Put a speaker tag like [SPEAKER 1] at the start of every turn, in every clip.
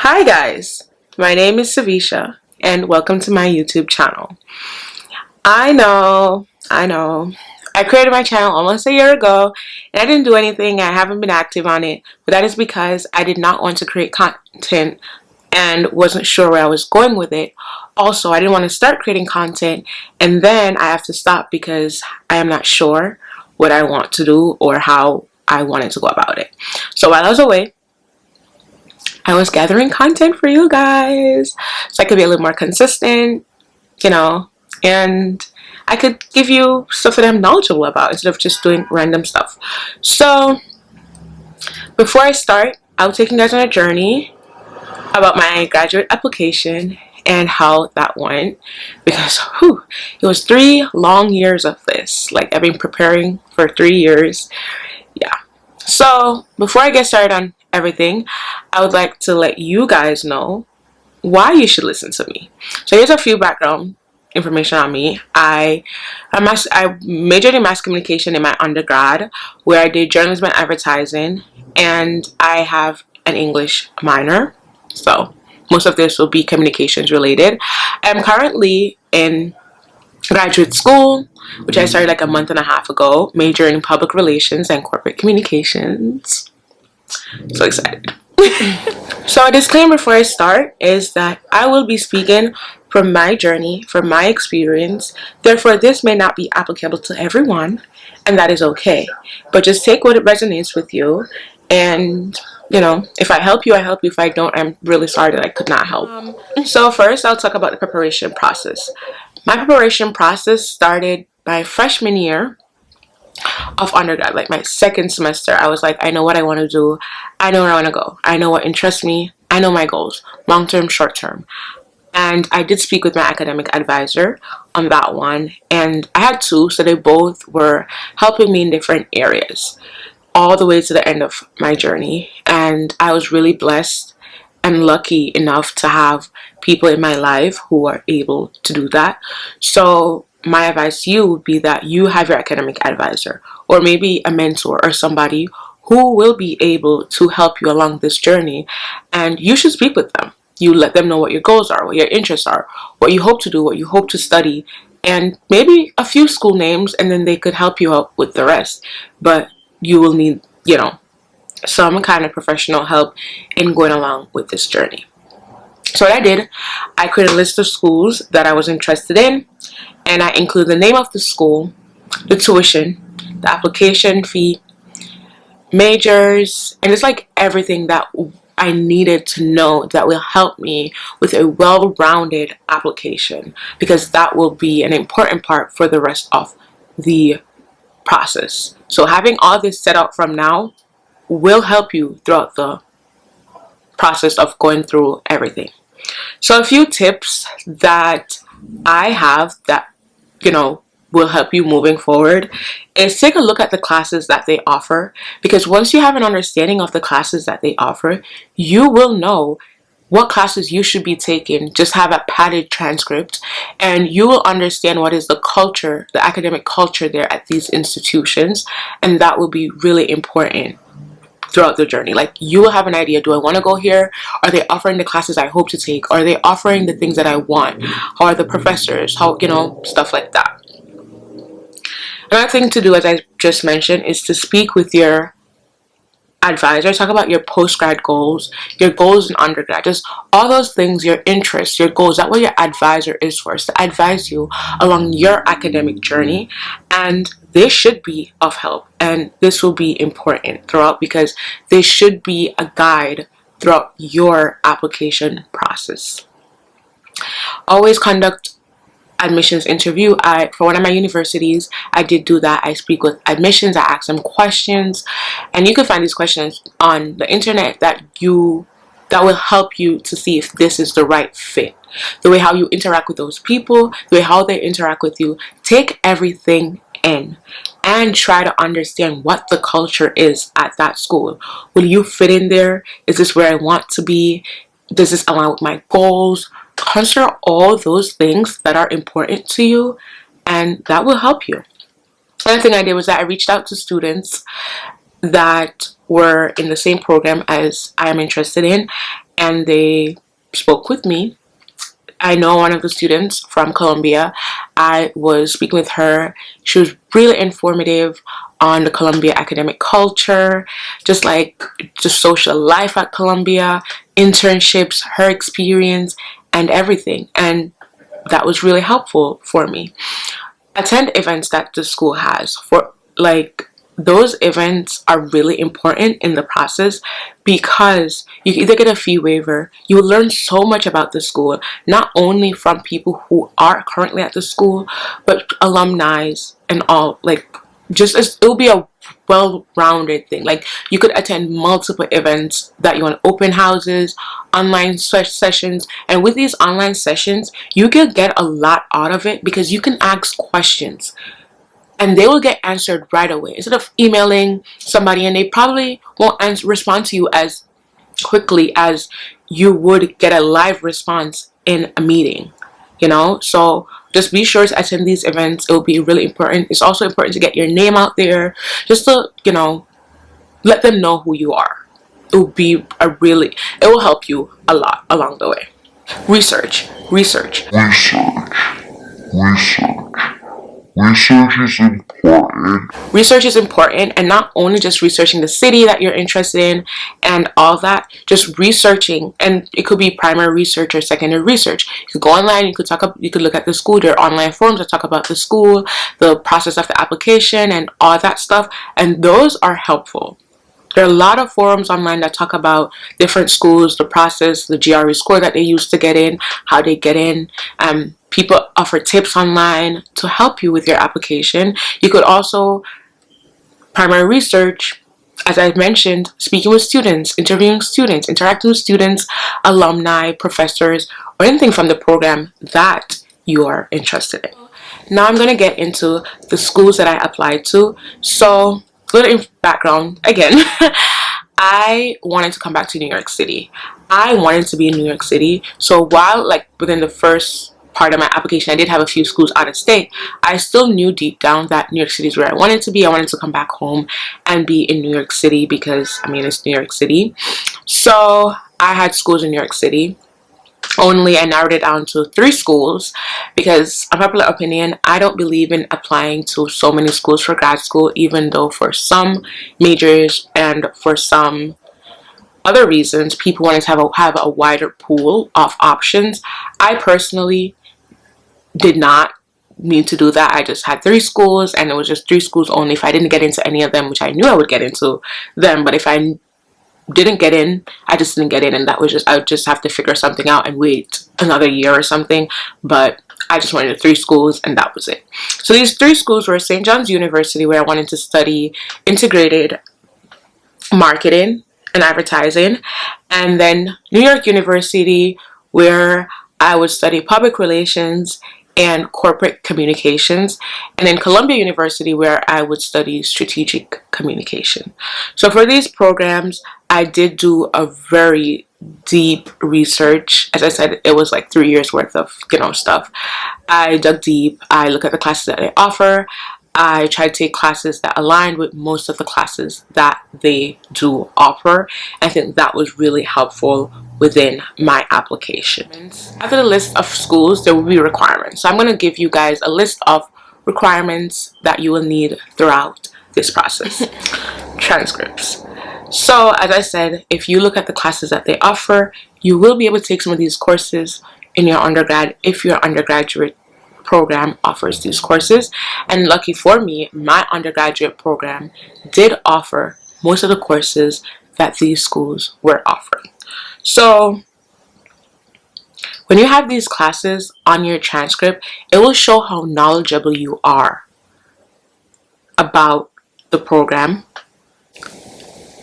[SPEAKER 1] Hi guys, my name is Savisha and welcome to my YouTube channel. I know, I created my channel almost a year ago and I didn't do anything. I haven't been active on it, but that is because I did not want to create content and wasn't sure where I was going with it. Also, I didn't want to start creating content and then I have to stop because I am not sure what I want to do or how I wanted to go about it. So while I was away, I was gathering content for you guys so I could be a little more consistent, and I could give you stuff that I'm knowledgeable about instead of just doing random stuff. So before I start, I'll take you guys on a journey about my graduate application and how that went, because it was 3 long years of this. Like, I've been preparing for 3 years. Yeah. So before I get started on everything, I would like to let you guys know why you should listen to me. So here's a few background information on me. I majored in mass communication in my undergrad, where I did journalism and advertising, and I have an English minor. So most of this will be communications related. I'm currently in graduate school, which I started like a month and a half ago, majoring in public relations and corporate communications. So excited. So a disclaimer before I start is that I will be speaking from my journey, from my experience. Therefore, this may not be applicable to everyone, and that is okay. But just take what resonates with you, and if I help you, I help you. If I don't, I'm really sorry that I could not help. So first, I'll talk about the preparation process. My preparation process started my freshman year of undergrad, like my second semester. I was like, I know what I want to do. I know where I want to go. I know what interests me. I know my goals, long-term, short-term. And I did speak with my academic advisor on that one. And I had 2, so they both were helping me in different areas all the way to the end of my journey. And I was really blessed and lucky enough to have people in my life who are able to do that. So my advice to you would be that you have your academic advisor, or maybe a mentor or somebody who will be able to help you along this journey, and you should speak with them. You let them know what your goals are, what your interests are, what you hope to do, what you hope to study, and maybe a few school names, and then they could help you out with the rest. But you will need, some kind of professional help in going along with this journey. So what I did, I created a list of schools that I was interested in, and I include the name of the school, the tuition, the application fee, majors, and it's like everything that I needed to know that will help me with a well-rounded application, because that will be an important part for the rest of the process. So having all this set out from now will help you throughout the process of going through everything. So a few tips that I have that will help you moving forward is take a look at the classes that they offer, because once you have an understanding of the classes that they offer, you will know what classes you should be taking. Just have a padded transcript, and you will understand what is the culture, the academic culture there at these institutions, and that will be really important throughout the journey. Like, you will have an idea, do I want to go here? Are they offering the classes I hope to take? Are they offering the things that I want? How are the professors? How, stuff like that. Another thing to do, as I just mentioned, is to speak with your advisor. Talk about your post-grad goals, your goals in undergrad, just all those things, your interests, your goals. That's what your advisor is for, is to advise you along your academic journey. And this should be of help, and this will be important throughout, because this should be a guide throughout your application process. Always conduct admissions interview. For one of my universities, I did do that. I speak with admissions, I ask them questions, and you can find these questions on the internet that will help you to see if this is the right fit. The way how you interact with those people, the way how they interact with you. Take everything in and try to understand what the culture is at that school. Will you fit in there? Is this where I want to be? Does this align with my goals? Consider all those things that are important to you and that will help you. Another thing I did was that I reached out to students that were in the same program as I am interested in, and they spoke with me. I know one of the students from Colombia. I was speaking with her. She was really informative on the Colombia academic culture, just like the social life at Colombia, internships, her experience, and everything. And that was really helpful for me. Attend events that the school has. For like, those events are really important in the process, because you can either get a fee waiver, you will learn so much about the school, not only from people who are currently at the school, but alumni and all. Like, just as it will be a well-rounded thing. Like, you could attend multiple events that you want, open houses, online sessions, and with these online sessions you can get a lot out of it, because you can ask questions and they will get answered right away, instead of emailing somebody and they probably won't respond to you as quickly as you would get a live response in a meeting, so just be sure to attend these events. It will be really important. It's also important to get your name out there, just to let them know who you are. It will help you a lot along the way. Research. Research is important. Research is important, and not only just researching the city that you're interested in and all that, just researching, and it could be primary research or secondary research. You could go online, you could look at the school. There are online forums that talk about the school, the process of the application, and all that stuff, and those are helpful. There are a lot of forums online that talk about different schools, the process, the GRE score that they use to get in, how they get in. People offer tips online to help you with your application. You could also primary research, as I mentioned, speaking with students, interviewing students, interacting with students, alumni, professors, or anything from the program that you are interested in. Now I'm going to get into the schools that I applied to. So, a little background again. I wanted to come back to New York City. I wanted to be in New York City. So while within the first part of my application I did have a few schools out of state, I still knew deep down that New York City is where I wanted to be. I wanted to come back home and be in New York City, because it's New York City. So I had schools in New York City. Only I narrowed it down to 3 schools, because unpopular opinion, I don't believe in applying to so many schools for grad school, even though for some majors and for some other reasons people wanted to have a wider pool of options. I personally did not need to do that. I just had 3 schools, and it was just 3 schools only. If I didn't get into any of them, which I knew I would get into them, but if I didn't get in, I just didn't get in, and that was I would just have to figure something out and wait another year or something. But I just wanted 3 schools, and that was it. So these 3 schools were St. John's University, where I wanted to study integrated marketing and advertising, and then New York University, where I would study public relations and corporate communications, and then Columbia University, where I would study strategic communication. So for these programs, I did do a very deep research. As I said, it was 3 years worth of stuff. I dug deep. I looked at the classes that they offer. I tried to take classes that aligned with most of the classes that they do offer. I think that was really helpful within my application. After the list of schools, there will be requirements. So I'm going to give you guys a list of requirements that you will need throughout this process. Transcripts. So as I said, if you look at the classes that they offer, you will be able to take some of these courses in your undergrad if your undergraduate program offers these courses. And lucky for me, my undergraduate program did offer most of the courses that these schools were offering. So when you have these classes on your transcript, it will show how knowledgeable you are about the program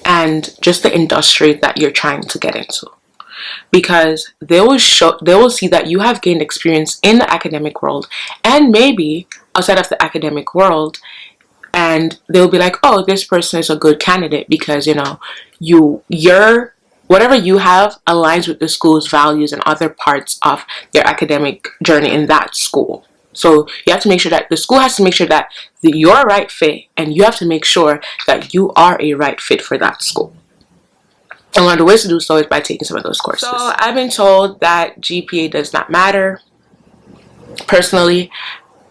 [SPEAKER 1] and just the industry that you're trying to get into, because they will see that you have gained experience in the academic world and maybe outside of the academic world, and they'll be like, oh, this person is a good candidate because your whatever you have aligns with the school's values and other parts of their academic journey in that school. So you have to make sure that the school has to make sure that you're a right fit, and you have to make sure that you are a right fit for that school. And one of the ways to do so is by taking some of those courses. So I've been told that GPA does not matter. Personally,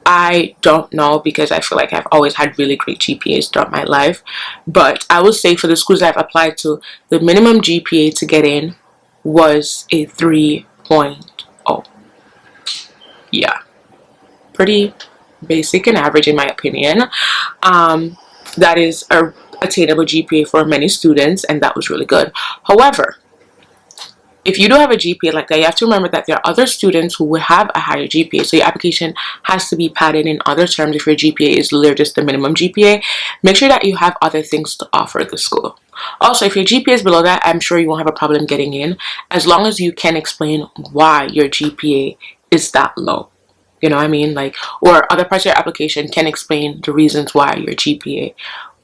[SPEAKER 1] I don't know, because I feel like I've always had really great GPAs throughout my life. But I will say for the schools I've applied to, the minimum GPA to get in was a 3.0. Yeah, pretty basic and average in my opinion. That is a attainable GPA for many students, and that was really good. However, if you do have a GPA like that, you have to remember that there are other students who will have a higher GPA. So your application has to be padded. In other terms, if your GPA is literally just the minimum GPA, make sure that you have other things to offer the school. Also, if your GPA is below that, I'm sure you won't have a problem getting in, as long as you can explain why your GPA is that low. You know what I mean? Like, or other parts of your application can explain the reasons why your GPA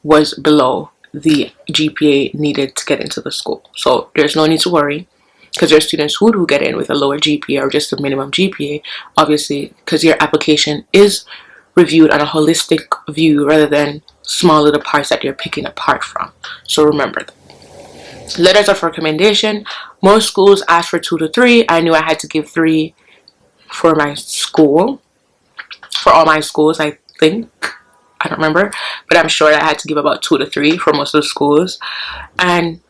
[SPEAKER 1] was below the GPA needed to get into the school. So there's no need to worry, because there are students who do get in with a lower GPA or just a minimum GPA, obviously, because your application is reviewed on a holistic view rather than small little parts that you're picking apart from. So remember that. Letters of recommendation. Most schools ask for 2 to 3. I knew I had to give 3 for my school, for all my schools, I think. I don't remember, but I'm sure I had to give about 2 to 3 for most of the schools. And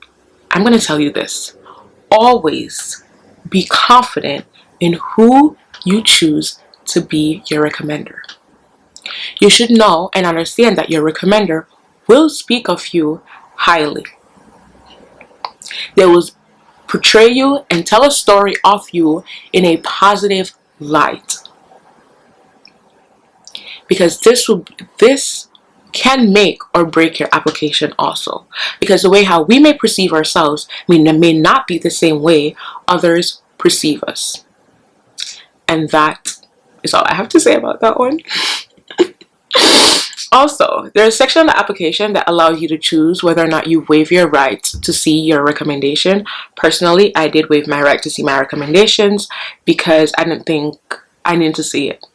[SPEAKER 1] I'm going to tell you this. Always be confident in who you choose to be your recommender. You should know and understand that your recommender will speak of you highly. They will portray you and tell a story of you in a positive light. Because this can make or break your application also, because the way how we may perceive ourselves may not be the same way others perceive us. And that is all I have to say about that one. Also, there's a section on the application that allows you to choose whether or not you waive your right to see your recommendation. Personally, I did waive my right to see my recommendations because I didn't think I needed to see it.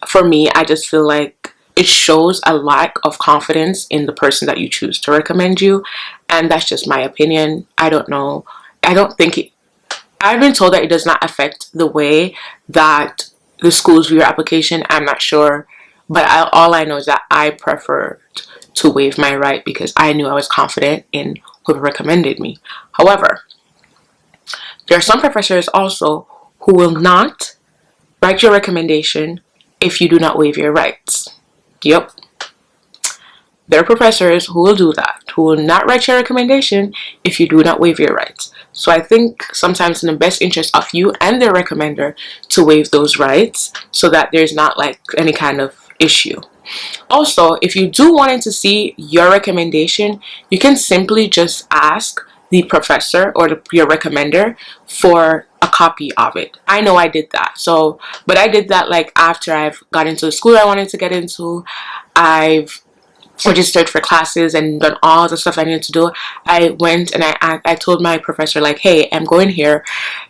[SPEAKER 1] For me, I just feel like it shows a lack of confidence in the person that you choose to recommend you, and that's just my opinion. I don't know. I don't think it. I've been told that it does not affect the way that the schools view your application. I'm not sure, but all I know is that I preferred to waive my right because I knew I was confident in who recommended me. However, there are some professors also who will not write your recommendation if you do not waive your rights. Yep. There are professors who will do that, who will not write your recommendation if you do not waive your rights. So I think sometimes in the best interest of you and their recommender to waive those rights so that there's not like any kind of issue. Also, if you do want to see your recommendation, you can simply just ask the professor or your recommender for a copy of it. I know I did that. So, but I did that like after I've got into the school I wanted to get into. I've registered for classes and done all the stuff I needed to do. I went and I told my professor, like, hey, I'm going here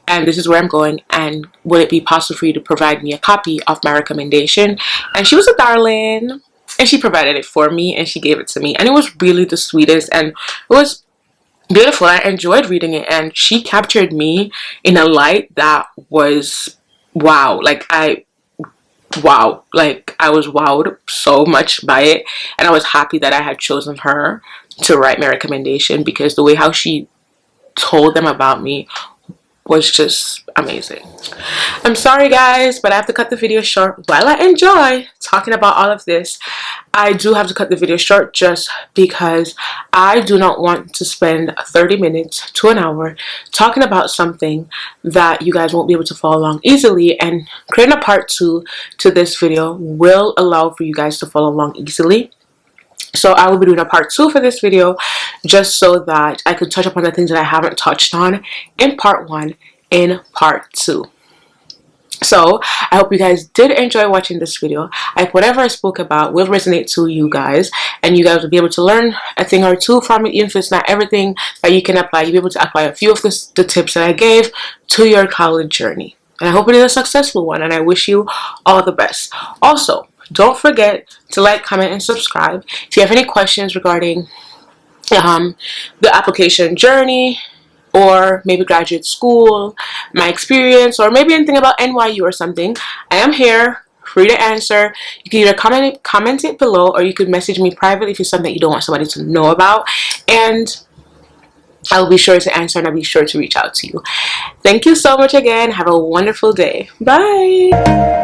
[SPEAKER 1] and this is where I'm going, and would it be possible for you to provide me a copy of my recommendation? And she was a darling, and she provided it for me and she gave it to me, and it was really the sweetest and it was beautiful. I enjoyed reading it, and she captured me in a light that was wow. Like I was wowed so much by it, and I was happy that I had chosen her to write my recommendation because the way how she told them about me was just amazing. I'm sorry guys, but I have to cut the video short. While I enjoy talking about all of this, I do have to cut the video short just because I do not want to spend 30 minutes to an hour talking about something that you guys won't be able to follow along easily, and creating a part 2 to this video will allow for you guys to follow along easily. So I will be doing a part 2 for this video just so that I could touch upon the things that I haven't touched on in part 1 in part 2. So I hope you guys did enjoy watching this video. I hope whatever I spoke about will resonate to you guys, and you guys will be able to learn a thing or two from it. Even if it's not everything that you can apply, you'll be able to apply a few of the tips that I gave to your college journey. And I hope it is a successful one, and I wish you all the best. Also, don't forget to like, comment, and subscribe. If you have any questions regarding the application journey, or maybe graduate school, my experience, or maybe anything about NYU or something, I am here, free to answer. You can either comment it below, or you could message me privately if it's something you don't want somebody to know about, and I'll be sure to answer, and I'll be sure to reach out to you. Thank you so much again. Have a wonderful day. Bye.